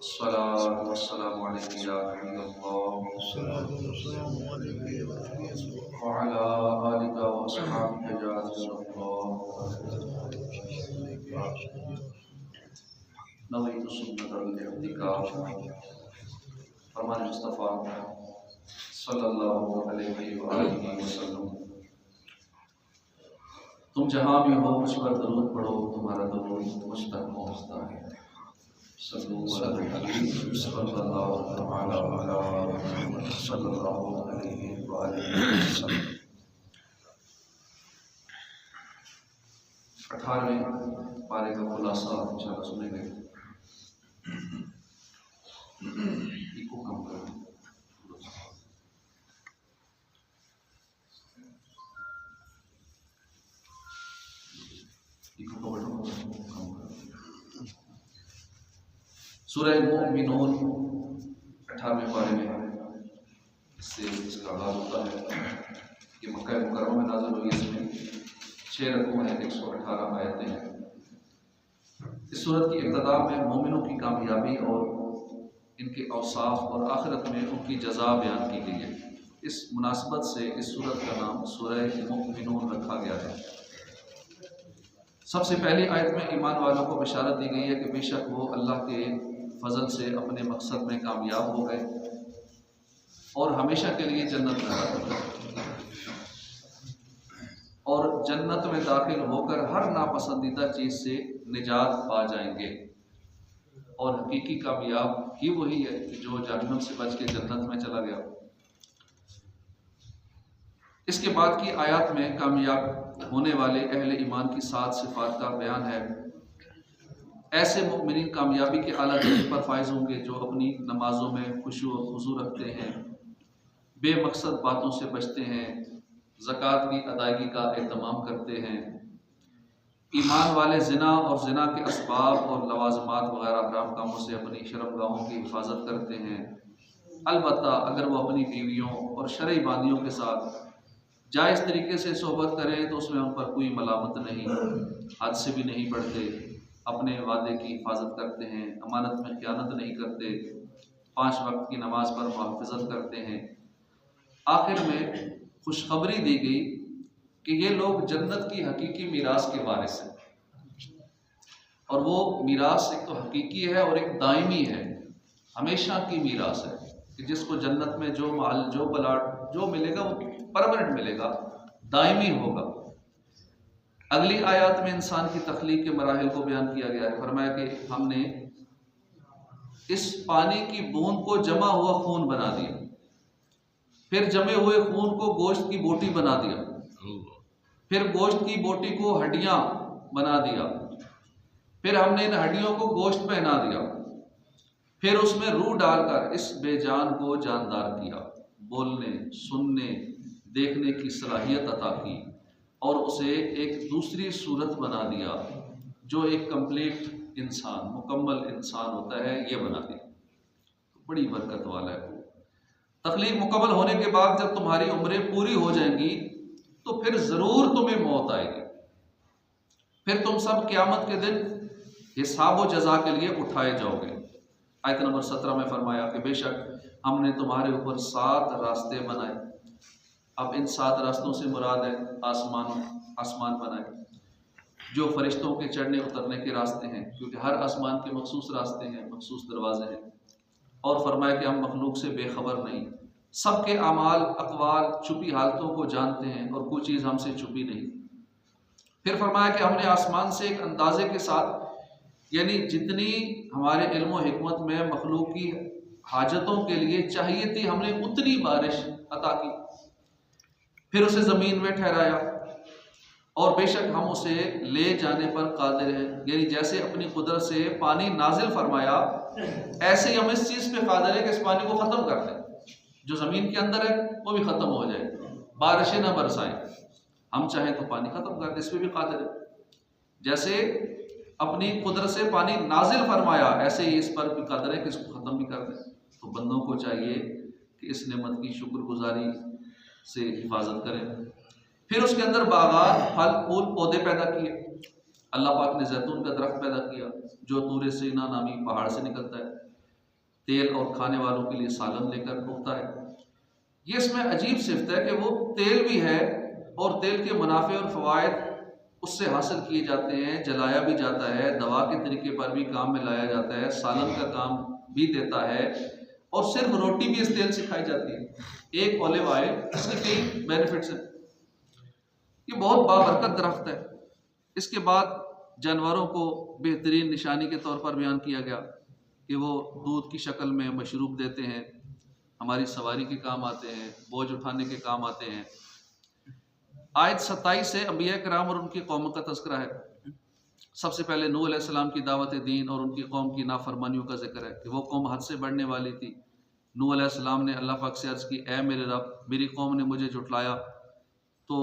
सलात वस्सलामु अलैका या नबीयल्लाह व अला आलिका व अस्हाबिका या रसूलल्लाह नवीतु सुन्नतल इत्तिकाफ फरमान मुस्तफ़ा सल्लल्लाहु अलैहि व आलिहि वसल्लम। तुम जहाँ भी हो मुझ पर दरूद पढ़ो, तुम्हारा दरूद मुझ तक पहुँचता है। सल्लल्लाहु अलैहि व सल्लम। 18वें पारे का खुलासा इंशाअल्लाह सुनेंगे। इको कम करो। सूरह मुमिनून 18वें पारे में इससे इसका आगाज होता है कि मक्का मुकर्रमा में नाज़िल हुई। इसमें 6 रकूं हैं, 118 आयतें हैं। इस सूरत की इब्तिदा में मोमिनों की कामयाबी और इनके औसाफ और आखिरत में उनकी जज़ा बयान की गई है। इस मुनासिबत से इस सूरत का नाम सूरह मुमिनून रखा गया है। सबसे पहली आयत में ईमान वालों को बशारत दी गई है कि बेशक वो अल्लाह के फजल से अपने मकसद में कामयाब हो गए और हमेशा के लिए जन्नत में दाखिल हो गए और जन्नत में दाखिल होकर हर नापसंदीदा चीज़ से निजात पा जाएंगे। और हकीकी कामयाब ही वही है कि जो जहन्नम से बच के जन्नत में चला गया। इसके बाद की आयत में कामयाब होने वाले अहले ईमान की 7 सिफात का बयान है। ऐसे मुमिनीन कामयाबी के आला दर्जे पर फायज होंगे जो अपनी नमाजों में खुशू और खुजू रखते हैं, बेमकसद बातों से बचते हैं, ज़कात की अदायगी का एहतमाम करते हैं। ईमान वाले ज़िना और ज़िना के असबाब और लवाज़मात वगैरह हराम कामों से अपनी शर्मगाहों की हिफाजत करते हैं। अलबत्ता अगर वो अपनी बीवियों और शरई बांदियों के साथ जायज़ तरीके से सोहबत करें तो उसमें उन पर कोई मलामत नहीं, हद से भी नहीं बढ़ते, अपने वादे की हिफाजत करते हैं, अमानत में ख़यानत नहीं करते, 5 वक्त की नमाज पर मुहाफ़िज़त करते हैं। आखिर में खुशखबरी दी गई कि ये लोग जन्नत की हकीकी मीरास के वारिस हैं। और वो मीरास एक तो हकीकी है और एक दायमी है, हमेशा की मीरास है कि जिसको जन्नत में जो माल, जो प्लाट, जो मिलेगा वो परमानेंट मिलेगा, दायमी होगा। अगली आयत में इंसान की तख्लीक के मराहिल को बयान किया गया है। फरमाया कि हमने इस पानी की बूंद को जमा हुआ खून बना दिया, फिर जमे हुए खून को गोश्त की बोटी बना दिया, फिर गोश्त की बोटी को हड्डियां बना दिया, फिर हमने इन हड्डियों को गोश्त पहना दिया, फिर उसमें रूह डालकर इस बेजान को जानदार किया, बोलने, सुनने, देखने की सलाहियत अता की और उसे एक दूसरी सूरत बना दिया जो एक कंप्लीट इंसान, मुकम्मल इंसान होता है, ये बना दिया। बड़ी बरकत वाला है। तख्लीक मुकम्मल होने के बाद जब तुम्हारी उम्रें पूरी हो जाएंगी तो फिर ज़रूर तुम्हें मौत आएगी। फिर तुम सब क़यामत के दिन हिसाब व जज़ा के लिए उठाए जाओगे। आयत नंबर 17 में फरमाया कि बेशक हमने तुम्हारे ऊपर 7 रास्ते बनाए। अब इन 7 रास्तों से मुराद है आसमान बनाए जो फरिश्तों के चढ़ने उतरने के रास्ते हैं, क्योंकि हर आसमान के मखसूस रास्ते हैं, मखसूस दरवाजे हैं। और फरमाया कि हम मखलूक से बेखबर नहीं, सबके अमाल अक़वाल छुपी हालतों को जानते हैं और कोई चीज़ हमसे छुपी नहीं। फिर फरमाया कि हमने आसमान से एक अंदाजे के साथ, यानी जितनी हमारे इल्म व हिकमत में मखलूक की हाजतों के लिए चाहिए थी, हमने उतनी बारिश अता की। फिर उसे ज़मीन में ठहराया और बेशक हम उसे ले जाने पर कादिर हैं, यानी जैसे अपनी कुदरत से पानी नाजिल फरमाया ऐसे ही हम इस चीज़ पे कादिर है कि इस पानी को ख़त्म कर दें। जो ज़मीन के अंदर है वो भी ख़त्म हो जाए, बारिशें ना बरसाएं, हम चाहें तो पानी ख़त्म कर दें, इस पर भी कादिर है। जैसे अपनी कुदरत से पानी नाजिल फरमाया ऐसे ही इस पर भी कादिर है कि इसको ख़त्म भी कर दें। तो बंदों को चाहिए कि इस नेमत की शुक्रगुजारी से हिफाजत करें। फिर उसके अंदर बागात, फल फूल पौधे पैदा किए। अल्लाह पाक ने जैतून का दरख्त पैदा किया जो तूर सीना नामी पहाड़ से निकलता है, तेल और खाने वालों के लिए सालन लेकर उगता है। ये इसमें अजीब सिफत है कि वो तेल भी है और तेल के मुनाफे और फ़वाइद उससे हासिल किए जाते हैं, जलाया भी जाता है, दवा के तरीके पर भी काम में लाया जाता है, सालन का काम भी देता है और सिर्फ रोटी भी इस तेल से खाई जाती है। एक ऑलिव ऑयल, इसके कई बेनिफिट्स हैं। ये बहुत बाबरकत दरख्त है। इसके बाद जानवरों को बेहतरीन निशानी के तौर पर बयान किया गया कि वो दूध की शक्ल में मशरूब देते हैं, हमारी सवारी के काम आते हैं, बोझ उठाने के काम आते हैं। आयत 27 से अंबिया कराम और उनकी कौम का तज़किरा है। सबसे पहले नूह अलैहिस्सलाम की दावत दीन और उनकी कौम की नाफरमानियों का जिक्र है कि वो कौम हद से बढ़ने वाली थी। नूह अलैहिस्सलाम ने अल्लाह पाक से अर्ज़ की, ए मेरे रब, मेरी कौम ने मुझे जुटलाया तो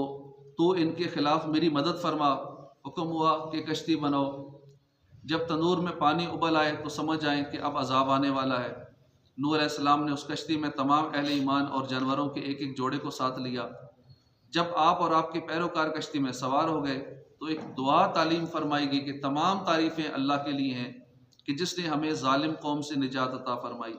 तू इनके खिलाफ मेरी मदद फरमा। हुक्म हुआ कि कश्ती बनाओ, जब तंदूर में पानी उबल आए तो समझ आए कि अब अजाब आने वाला है। नूह अलैहिस्सलाम ने उस कश्ती में तमाम अहले ईमान और जानवरों के एक एक जोड़े को साथ लिया। जब आप और आपके पैरोकार कश्ती में सवार हो गए तो एक दुआ तालीम फरमाई गई कि तमाम तारीफ़ें अल्लाह के लिए हैं कि जिसने हमें जालिम कौम से निजात अता फरमाई।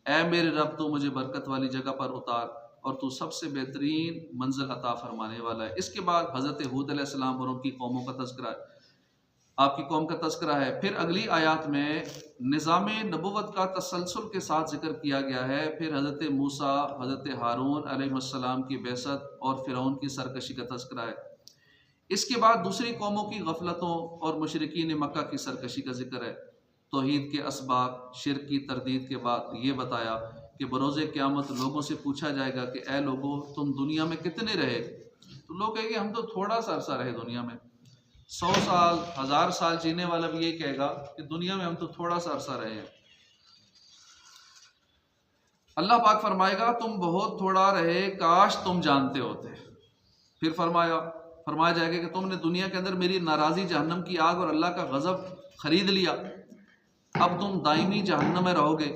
ऐ मेरे रब, तू मुझे बरकत वाली जगह पर उतार और तू सबसे बेहतरीन मंजिल अता फरमाने वाला है। इसके बाद हज़रत हूद अलैहिस्सलाम और उनकी कौमों का तज़किरा है, आपकी कौम का तज़किरा है। फिर अगली आयात में निज़ाम नबुव्वत का तसलसल के साथ जिक्र किया गया है। फिर हज़रत मूसा, हज़रत हारून अलैहिस्सलाम की बेसत और फ़िरौन की सरकशी का तज़किरा है। इसके बाद दूसरी कौमों की गफलतों और मुशरिकीन मक्का की सरकशी का जिक्र है। तौहीद के असबाब, शिर्क की तरदीद के बाद ये बताया कि बरोज़े क़यामत लोगों से पूछा जाएगा कि ए लोगों, तुम दुनिया में कितने रहे? तो लोग कहेंगे हम तो थोड़ा सा अरसा रहे दुनिया में। 100 साल, 1000 साल जीने वाला भी ये कहेगा कि दुनिया में हम तो थोड़ा सा अरसा रहे हैं। अल्लाह पाक फरमाएगा तुम बहुत थोड़ा रहे, काश तुम जानते होते। फिर फरमाया जाएगा कि तुमने दुनिया के अंदर मेरी नाराज़ी, जहन्नम की आग और अल्लाह का गज़ब खरीद लिया, अब तुम दायमी जहन्नम में रहोगे।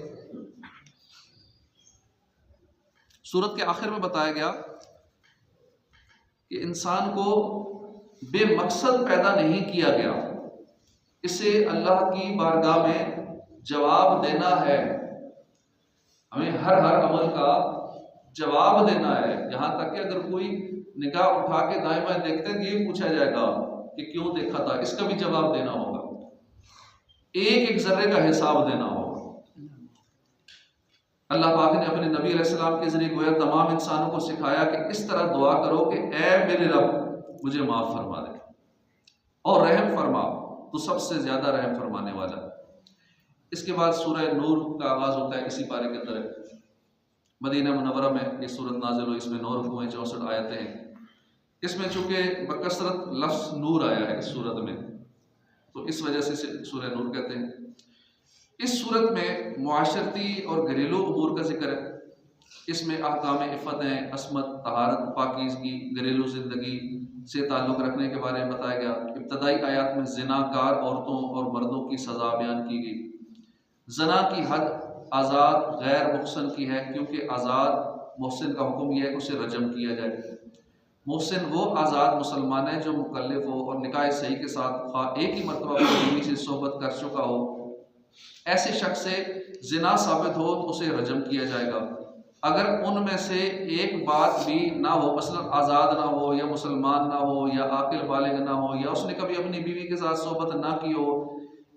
सूरत के आखिर में बताया गया कि इंसान को बेमकसद पैदा नहीं किया गया, इसे अल्लाह की बारगाह में जवाब देना है। हमें हर अमल का जवाब देना है। यहाँ तक कि अगर कोई निगाह उठा के दाएं बाएं देखते हैं, ये पूछा जाएगा कि क्यों देखा था, इसका भी जवाब देना होगा। एक एक जर्रे का हिसाब देना होगा। अल्लाह पाक ने अपने नबी अलैहिस्सलाम के जरिए गोया तमाम इंसानों को सिखाया कि इस तरह दुआ करो कि ए मेरे रब, मुझे माफ फरमा दे और रहम फरमा, तो सबसे ज्यादा रहम फरमाने वाला। इसके बाद सूरह नूर का आगाज होता है। इसी पारे के अंदर मदीना मुनव्वरा में ये सूरत नाजिल हुई। इसमें 9 रुकू 64 आयतें हैं। इसमें चूंकि बकसरत लफ्ज़ नूर आया है इस सूरत में, तो इस वजह से सूरह नूर कहते हैं। इस सूरत में मुआशरती और घरेलू उमूर का जिक्र है। इसमें अहकाम इफ़्फ़त हैं, अस्मत, तहारत, पाकीज़गी, घरेलू ज़िंदगी से ताल्लुक़ रखने के बारे में बताया गया। इब्तदाई आयात में ज़िनाकार औरतों और मर्दों की सज़ा बयान की गई। ज़ना की हद आज़ाद गैर मुहसन की है, क्योंकि आज़ाद मुहसिन का हुक्म यह है कि उसे रजम किया जाए। मुहसिन वो आज़ाद मुसलमान है जो मुकल्लिफ हो और निकाह सही के साथ एक ही मरतबा बीवी से सोहबत कर चुका हो। ऐसे शख्स से जिना साबित हो तो उसे रजम किया जाएगा। अगर उनमें से एक बात भी ना हो, मसलन आज़ाद ना हो या मुसलमान ना हो या आकिल बालिग ना हो या उसने कभी अपनी बीवी के साथ सोहबत ना की हो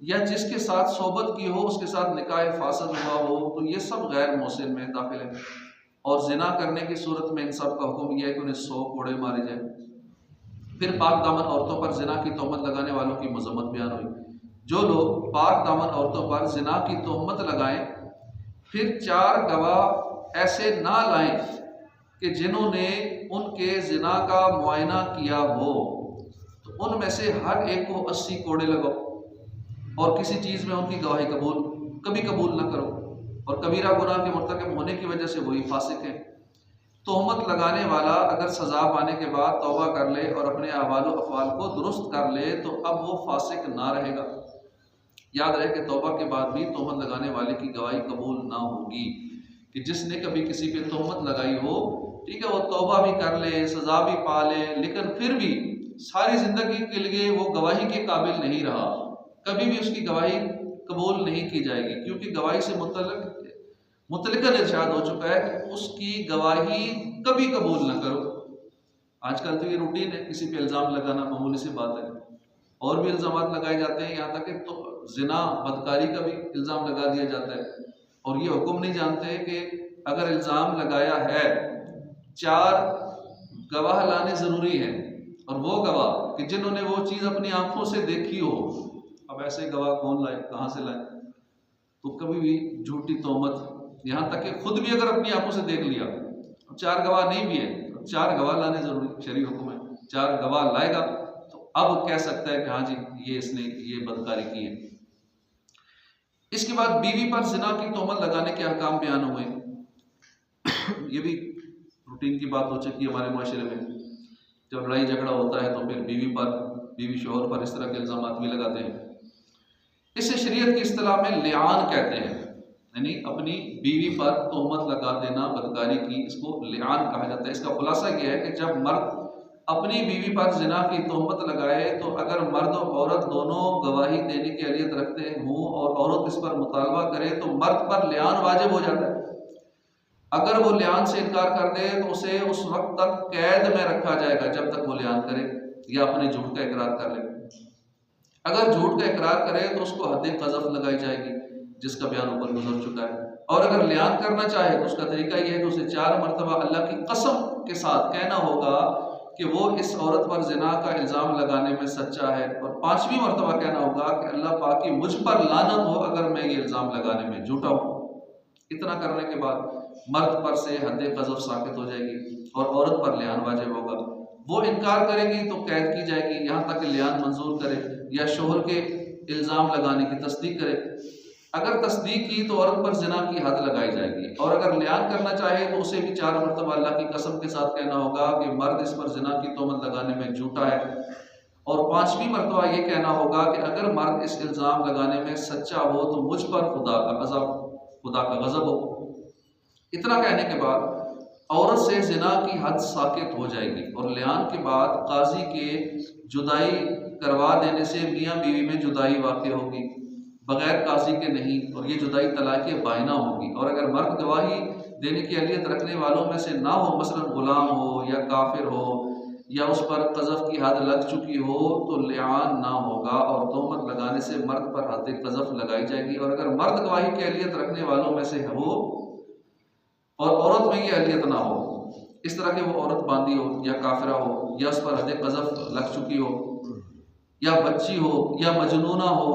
या जिसके साथ सोहबत की हो उसके साथ निकाह फासद हुआ हो, तो ये सब गैर मुहसिन में दाखिल है। और जिना करने की सूरत में इन सब का हुक्म यह है कि उन्हें 100 कोड़े मारे जाए। फिर पाक दामन औरतों पर जिना की तोहमत लगाने वालों की मजम्मत बयान हुई। जो लोग पाक दामन औरतों पर जिना की तोहमत लगाएं, फिर 4 गवाह ऐसे ना लाएं कि जिन्होंने उनके जिना का मुआयना किया हो, तो उनमें से हर एक को 80 कोड़े लगाओ और किसी चीज़ में उनकी गवाही कभी कबूल न करो। और कबीरा गुनाह के मुर्तकिब होने की वजह से वही फासिक है। तोहमत लगाने वाला अगर सज़ा पाने के बाद तौबा कर ले और अपने अहवाल अफ़आल को दुरुस्त कर ले तो अब वो फासिक ना रहेगा। याद रहे कि तौबा के बाद भी तोहमत लगाने वाले की गवाही कबूल ना होगी। कि जिसने कभी किसी पे तोहमत लगाई हो, ठीक है, वो तौबा भी कर ले, सज़ा भी पा ले, लेकिन फिर भी सारी ज़िंदगी के लिए वो गवाही के काबिल नहीं रहा, कभी भी उसकी गवाही कबूल नहीं की जाएगी, क्योंकि गवाही से मुतलकन इरशाद हो चुका है कि उसकी गवाही कभी कबूल ना करो। आजकल तो ये रूटीन है, किसी पे इल्ज़ाम लगाना मामूली सी बात है, और भी इल्ज़ाम लगाए जाते हैं, यहाँ तक कि तो जिना बदकारी का भी इल्ज़ाम लगा दिया जाता है। और ये हुक्म नहीं जानते कि अगर इल्ज़ाम लगाया है 4 गवाह लाने ज़रूरी है, और वो गवाह कि जिन्होंने वो चीज़ अपनी आंखों से देखी हो। अब ऐसे गवाह कौन लाए, कहाँ से लाए? तो कभी भी झूठी तोहमत, यहाँ तक कि खुद भी अगर अपनी आंखों से देख लिया, 4 गवाह नहीं भी है, 4 गवाह लाने जरूरी शरीय हुक्म है, 4 गवाह लाएगा तो अब कह सकता है कि हाँ जी ये इसने ये बदकारी की है। इसके बाद बीवी पर जिना की तोहमत लगाने के अहकाम बयान हुए। ये भी रूटीन की बात हो चुकी है हमारे माशरे में। जब लड़ाई झगड़ा होता है तो फिर बीवी शोहर पर इस तरह के इल्ज़ाम भी लगाते हैं। इसे शरीयत की इस्तिलाह में लिआन कहते हैं, यानी अपनी बीवी पर तोहमत लगा देना बदकारी की, इसको लिआन कहा जाता है। इसका खुलासा यह है कि जब मर्द अपनी बीवी पर जिना की तोहमत लगाए तो अगर मर्द और औरत दोनों गवाही देने की अहलियत रखते हों और औरत इस पर मुतालबा करे तो मर्द पर लिआन वाजिब हो जाता है। अगर वो लिआन से इनकार कर दे तो उसे उस वक्त तक कैद में रखा जाएगा जब तक वो लिआन करे या अपने झूठ का इकरार कर ले। अगर झूठ का इकरार करे तो उसको हद क़ज़फ़ लगाई जाएगी, जिसका बयान ऊपर गुजर चुका है। और अगर लिआन करना चाहे तो उसका तरीका यह है कि उसे 4 मरतबा अल्लाह की कसम के साथ कहना होगा कि वो इस औरत पर जिना का इल्ज़ाम लगाने में सच्चा है, और 5वीं मरतबा कहना होगा कि अल्लाह पाक की मुझ पर लानत हो अगर मैं ये इल्ज़ाम लगाने में झूठा हूँ। इतना करने के बाद मर्द पर से हद क़ज़फ़ साबित हो जाएगी और औरत पर लिआन वाजिब होगा। वो इनकार करेगी तो कैद की जाएगी, यहाँ तक कि लिआन मंजूर करे या शोहर के इल्ज़ाम लगाने की तस्दीक करे। अगर तस्दीक की तो औरत पर जिना की हद लगाई जाएगी, और अगर लिआन करना चाहे तो उसे भी 4 मरतबा अल्लाह की कसम के साथ कहना होगा कि मर्द इस पर जिना की तोहमत लगाने में झूठा है, और 5वीं मरतबा ये कहना होगा कि अगर मर्द इस इल्ज़ाम लगाने में सच्चा हो तो मुझ पर खुदा का गज़ब हो। इतना कहने के बाद औरत से जिना की हद साकित हो जाएगी, और लिआन के बाद काजी के जुदाई करवा देने से मियाँ बीवी में जुदाई वाक़ होगी, बगैर काजी के नहीं, और ये जुदाई तलाक़ बाइना होगी। और अगर मर्द गवाही देने की अहलियत रखने वालों में से ना हो, मसलन गुलाम हो या काफिर हो या उस पर क़ज़फ़ की हद लग चुकी हो, तो लिआन ना होगा और तोहमत लगाने से मर्द पर हद क़ज़फ़ लगाई जाएगी। और अगर मर्द गवाही की अहलियत रखने वालों में से हो और औरत में ये अहलियत ना हो, इस तरह की वो औरत बांदी हो या काफिरा हो या उस पर हद क़ज़फ़ लग चुकी हो या बच्ची हो या मजनूना हो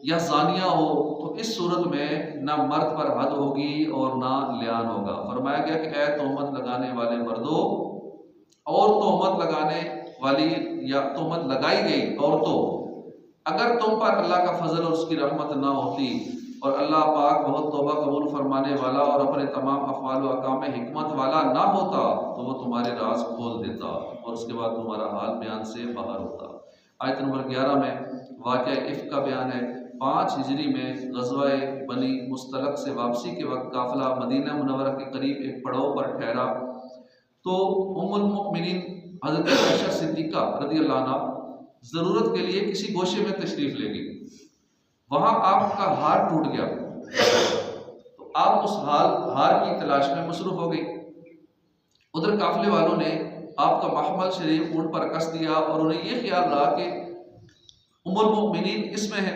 या ज़ानिया हो, तो इस सूरत में ना मर्द पर हद होगी और ना लिआन होगा। फरमाया गया कि ऐ तोहमत लगाने वाले मर्दों और तोहमत लगाने वाली या तोहमत लगाई गई औरतों, अगर तुम पर अल्लाह का फजल और उसकी रहमत ना होती और अल्लाह पाक बहुत तौबा कबूल फरमाने वाला और अपने तमाम अफ़आल व अहकाम में हिकमत वाला ना होता तो वो तुम्हारे राज खोल देता और उसके बाद तुम्हारा हाल बयान से बाहर होता। आयत नंबर 11 में वाक़या इफ़्क का बयान है। 5 हिजरी में ग़ज़वा बनी मुस्तलक से वापसी के वक्त काफ़िला मदीना मुनव्वरा के करीब एक पड़ाव पर ठहरा तो उम्मुल मोमिनीन हज़रत आयशा सिद्दीक़ा रज़ियल्लाहु अन्हा ज़रूरत के लिए किसी गोशे में तशरीफ़ ले गई। वहाँ आपका हार टूट गया तो आप उस हार की तलाश में मसरूफ़ हो गई। उधर काफ़िले वालों ने आपका महमल शरीफ ऊँट पर कस दिया और उन्हें यह ख्याल रहा कि उम्मुल मोमिनीन इसमें है।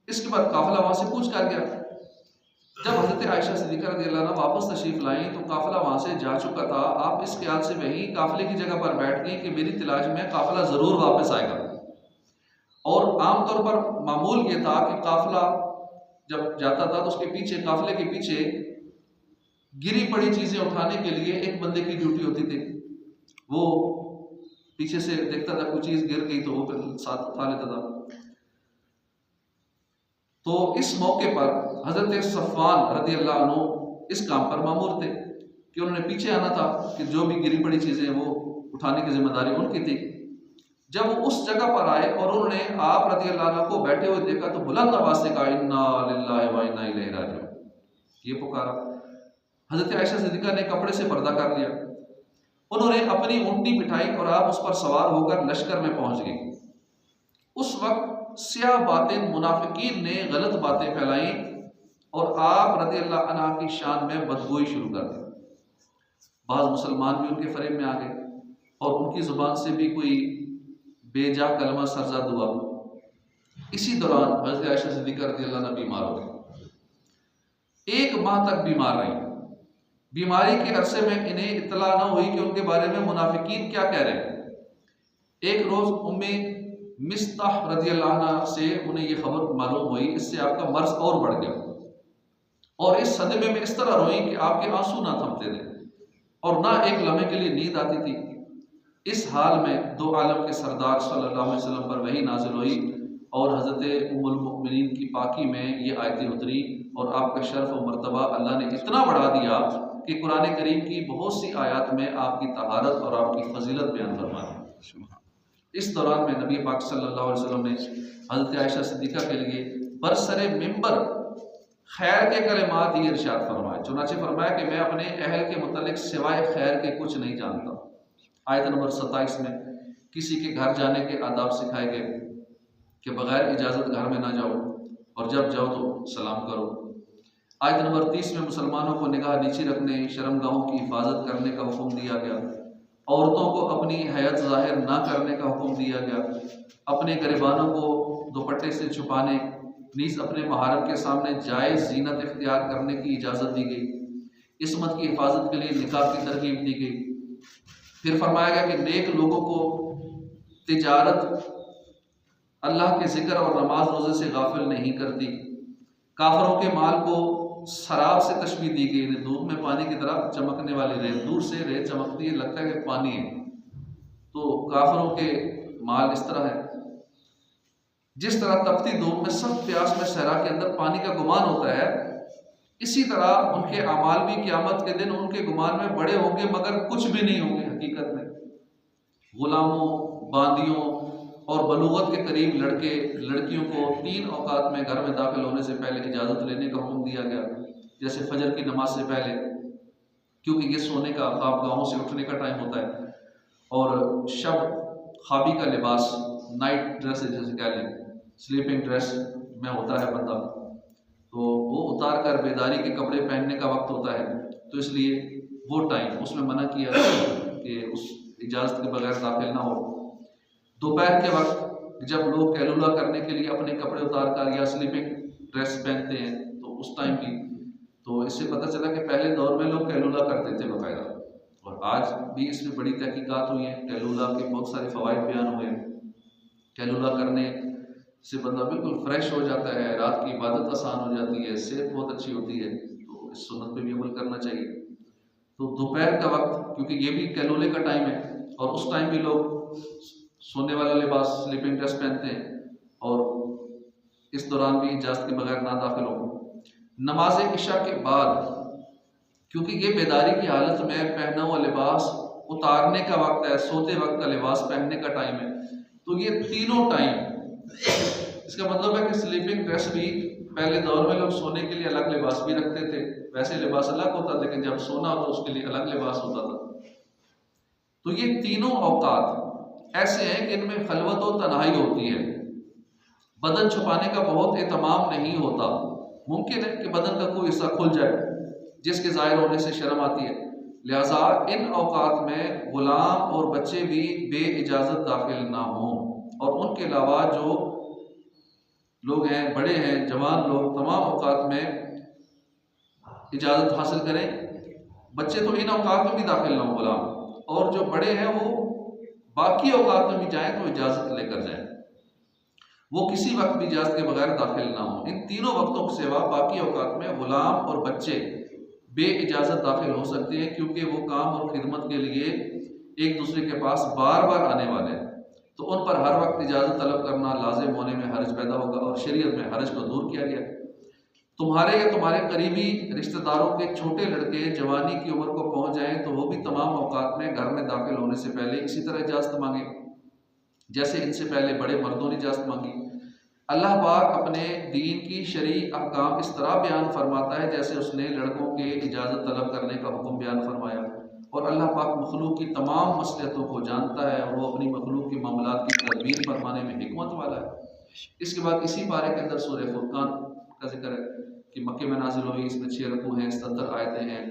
इसके बाद काफ़िला वहाँ से कूच कर गया। जब हज़रत आयशा सिद्दीक़ा रज़ियल्लाहु अन्हा वापस तशरीफ़ लाईं तो काफ़िला वहाँ से जा चुका था। आप इस ख्याल से वहीं काफ़िले की जगह पर बैठ गई कि मेरी तलाश में काफ़िला ज़रूर वापस आएगा। और आमतौर पर मामूल ये था कि काफ़िला जब जाता था तो उसके पीछे, काफ़िले के पीछे गिरी पड़ी चीज़ें उठाने के लिए एक बंदे की ड्यूटी होती थी। वो पीछे से देखता था कोई चीज़ गिर गई तो वो फिर साथ उठा लेता था। तो इस मौके पर हज़रत सफ़वान रज़ियल्लाहु अन्हु इस काम पर मामूर थे कि उन्होंने पीछे आना था कि जो भी गिरी पड़ी चीज़ें वो उठाने की जिम्मेदारी उनकी थी। जब वो उस जगह पर आए और उन्होंने आप रज़ियल्लाहु अन्हु को बैठे हुए देखा तो बुलंद आवाज़ से कहा इन्ना लिल्लाहि व इन्ना इलैहि राजिऊन, ये पुकारा। हज़रत आयशा सिद्दीक़ा ने कपड़े से पर्दा कर लिया। उन्होंने अपनी ऊँटनी बिठाई और आप उस पर सवार होकर लश्कर में पहुंच गए। उस वक्त स्याह बातिन मुनाफिकीन ने गलत बातें फैलाई और आप रज़ी अल्लाह अन्हा की शान में बदगोई शुरू कर दी। बाद मुसलमान भी उनके फरेब में आ गए और उनकी ज़ुबान से भी कोई बेजा कलमा सरजद हुआ। इसी दौरान हज़रत आयशा सिद्दीक़ा रज़ियल्लाहु अन्हा बीमार हो गई। 1 माह तक बीमार रही। बीमारी के अरसे में इन्हें इत्तला न हुई कि उनके बारे में मुनाफिकीन क्या कह रहे हैं। एक रोज़ उम्मे मिस्ताह रज़ियल्लाहु अन्हा से उन्हें यह खबर मालूम हुई। इससे आपका मर्ज और बढ़ गया और इस सदमे में इस तरह रोई कि आपके आंसू ना थमते थे और ना एक लम्हे के लिए नींद आती थी। इस हाल में दो आलम के सरदार सल्लल्लाहु अलैहि वसल्लम पर वही नाजिल हुई और हज़रत उम्मुल मोमिनीन की पाकी में ये आयतें उतरी और आपका शर्फ और मर्तबा अल्लाह ने इतना बढ़ा दिया कि कुरान करीम की बहुत सी आयत में आपकी तहारत और आपकी फजीलत बयान फरमा दी। इस दौरान में नबी पाक सल्लल्लाहु अलैहि वसल्लम ने हज़रत आयशा सिद्दीक़ा के लिए बरसरे मिंबर खैर के कलिमात ये इरशाद फरमाए। चुनाचे फरमाया कि मैं अपने अहल के मुतालिक सिवाय खैर के कुछ नहीं जानता। आयत नंबर 27 में किसी के घर जाने के आदाब सिखाए गए कि बगैर इजाज़त घर में ना जाओ और जब जाओ तो सलाम करो। आयत नंबर 30 में मुसलमानों को निगाह नीचे रखने, शर्मगाहों की हिफाजत करने का हुक्म दिया गया। औरतों को अपनी हयात ज़ाहिर ना करने का हुक्म दिया गया। अपने गिरबानों को दुपट्टे से छुपाने, नीज़ अपने महारम के सामने जायज़ ज़ीनत इख्तियार करने की इजाज़त दी गई। इस्मत की हिफाजत के लिए निकाह की तरगीब दी गई। फिर फरमाया गया कि नेक लोगों को तिजारत अल्लाह के ज़िक्र और नमाज रोज़े से गाफिल नहीं करती। काफरों के माल को शराब से तशबीह दी गई। धूप में पानी की तरह चमकने वाली रेत, दूर से रेत चमकती है, लगता है कि पानी है। तो काफरों के माल इस तरह है। जिस तरह तपती धूप में सब प्यास में सहरा के अंदर पानी का गुमान होता है, इसी तरह उनके अमाल भी क़यामत के दिन उनके गुमान में बड़े होंगे मगर कुछ भी नहीं होंगे। हकीकत में गुलामों, बांदियों और बलूगत के करीब लड़के लड़कियों को 3 औकात में घर में दाखिल होने से पहले इजाज़त लेने का हुक्म दिया गया, जैसे फजर की नमाज से पहले, क्योंकि ये सोने का, ख्वाबगाहों से उठने का टाइम होता है। और शब ख्वाबी का लिबास, नाइट ड्रेस जैसे कह लें, स्लीपिंग ड्रेस में होता है बंदा, तो वो उतार कर बेदारी के कपड़े पहनने का वक्त होता है। तो इसलिए वो टाइम उसमें मना किया कि उस इजाज़त के बगैर दाखिल ना हो। दोपहर के वक्त जब लोग कैलूला करने के लिए अपने कपड़े उतार कर या स्लीपिंग ड्रेस पहनते हैं, तो उस टाइम भी, तो इससे पता चला कि पहले दौर में लोग कैलूला करते थे बाकायदा। और आज भी इसमें बड़ी तहकीकात हुई हैं, कैलूला के बहुत सारे फ़वाइद बयान हुए। कैलूला करने से बंदा बिल्कुल फ्रेश हो जाता है, रात की इबादत आसान हो जाती है, सेहत बहुत अच्छी होती है। तो इस सुन्नत पे भी अमल करना चाहिए। तो दोपहर का वक्त, क्योंकि ये भी कैलूले का टाइम है और उस टाइम भी लोग सोने वाला लिबास, स्लीपिंग ड्रेस पहनते हैं और इस दौरान भी इजाज़त के बगैर ना दाखिल हो। नमाज इशा के बाद, क्योंकि ये बेदारी की हालत में पहना हुआ लिबास उतारने का वक्त है, सोते वक्त का लिबास पहनने का टाइम है, तो ये तीनों टाइम, इसका मतलब है कि स्लीपिंग ड्रेस भी पहले दौर में लोग सोने के लिए अलग लिबास भी रखते थे, वैसे लिबास अलग होता, लेकिन जब सोना होता उसके लिए अलग लिबास होता था। तो ये तीनों औकात ऐसे हैं कि इनमें खलवत और तन्हाई होती है। बदन छुपाने का बहुत एहतमाम नहीं होता। मुमकिन है कि बदन का कोई हिस्सा खुल जाए जिसके ज़ाहिर होने से शर्म आती है। लिहाजा इन औकात में गुलाम और बच्चे भी बे इजाज़त दाखिल ना हों और उनके अलावा जो लोग हैं, बड़े हैं, जवान लोग, तमाम औकात में इजाज़त हासिल करें। बच्चे तो इन औकात में भी दाखिल ना हो, गुलाम, और जो बड़े हैं वो बाकी औकात में भी जाएँ तो इजाज़त लेकर जाएँ। वो किसी वक्त भी इजाज़त के बगैर दाखिल ना हो। इन तीनों वक्तों के सिवा बाकी औकात में गुलाम और बच्चे बे इजाज़त दाखिल हो सकते हैं, क्योंकि वो काम और खिदमत के लिए एक दूसरे के पास बार बार आने वाले हैं। तो उन पर हर वक्त इजाज़त तलब करना लाजिम होने में हर्ज पैदा होगा और शरीयत में हर्ज को दूर किया गया। तुम्हारे या तुम्हारे करीबी रिश्तेदारों के छोटे लड़के जवानी की उम्र को पहुँच जाएँ तो वो भी तमाम औकात में घर में दाखिल होने से पहले इसी तरह इजाज़त मांगे जैसे इनसे पहले बड़े मर्दों ने इजाज़त मांगी। अल्लाह पाक अपने दीन की शरई अहकाम इस तरह बयान फरमाता है जैसे उसने लड़कों के इजाज़त तलब करने का हुक्म बयान फरमाया और अल्लाह पाक मखलूक की तमाम मसलियतों को जानता है और वो अपनी मखलूक के मामलात की तदबीर फरमाने में हिकमत वाला है। इसके बाद इसी पारे के अंदर सूरह फुरकान का जिक्र है कि मक्के में नाजिल हुई, इसमें 6 रकू हैं, 77 आयतें हैं।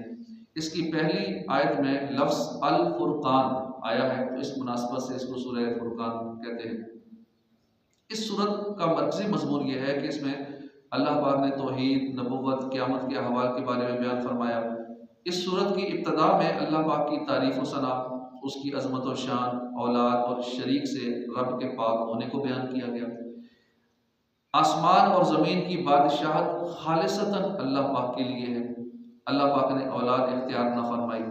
इसकी पहली आयत में लफ्ज़ अल फुरकान आया है, तो इस मुनासबत से इसको सूरह फुरकान कहते हैं। इस सूरत का मरकज़ी मज़मून यह है कि इसमें अल्लाह पाक ने तौहीद, नबुव्वत, क़यामत के अहवाल के बारे में बयान फरमाया। इस सूरत की इब्तदा में अल्लाह पाक की तारीफ़ व सना, उसकी अज़मत और शान, औलाद और शरीक से रब के पाक होने को बयान किया गया। आसमान और ज़मीन की बादशाहत खालिसतन अल्लाह पाक के लिए है। अल्लाह पाक ने औलाद इख्तियार न फरमाई।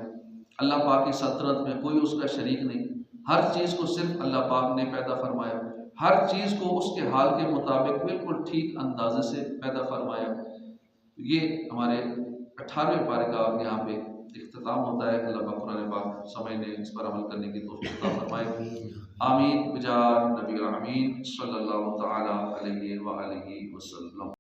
अल्लाह पाक की सल्तनत में कोई उसका शरीक नहीं। हर चीज़ को सिर्फ अल्लाह पाक ने पैदा फरमाया। हर चीज़ को उसके हाल के मुताबिक बिल्कुल ठीक अंदाजे से पैदा फरमाया। ये हमारे 18वें पारे का यहाँ पे इख्तिताम होता है। अल्लाह पाक कुरान पाक समझने, इस पर अमल करने की तौफीक अता फरमाए। आमीन बिजाह नबी अमीन सल्लल्लाहु तआला अलैहि व आलिहि वसल्लम।